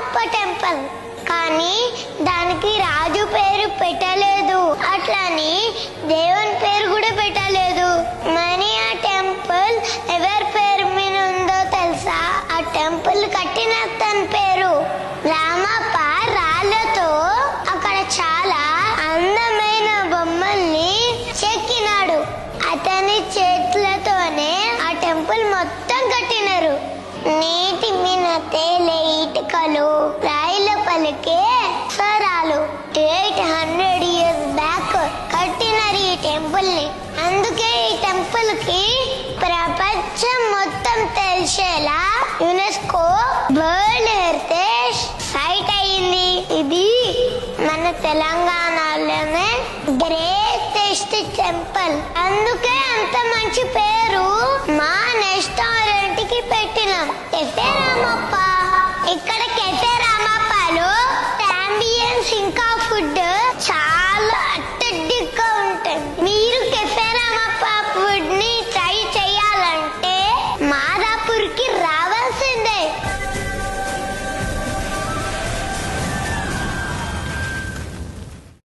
గొప్ప టెంపుల్, కానీ దానికి రాజు పేరు పెట్టలేదు, అట్లని దేవుని పేరు కూడా పెట్టలేదు. మరి ఆ టెంపుల్ ఎవరి పేరు మీద ఉందో తెలుసా? ఆ టెంపుల్ కట్టిన తన పేరు రామప్ప. రాళ్లతో అక్కడ చాలా అందమైన బొమ్మల్ని చెక్కినాడు. అతని చేతులతోనే ఆ టెంపుల్ మొత్తం కట్టినారు. నీటి మీద తేలే ఇటుకలు, రాయిల పలికే స్వరాలు. 800 years బ్యాక్ కట్టినారు ఈ టెంపుల్ ని. అందుకే ఈ టెంపుల్ కి ప్రపంచం మొత్తం తెలిసేలా యునెస్కో వరల్డ్ హెరిటేజ్ సైట్ అయింది. ఇది మన తెలంగాణలోనే గ్రేటెస్ట్ టెంపుల్. అందుకే అంత మంచి పేరు మా రెస్టారెంట్ కి పెట్టినాం.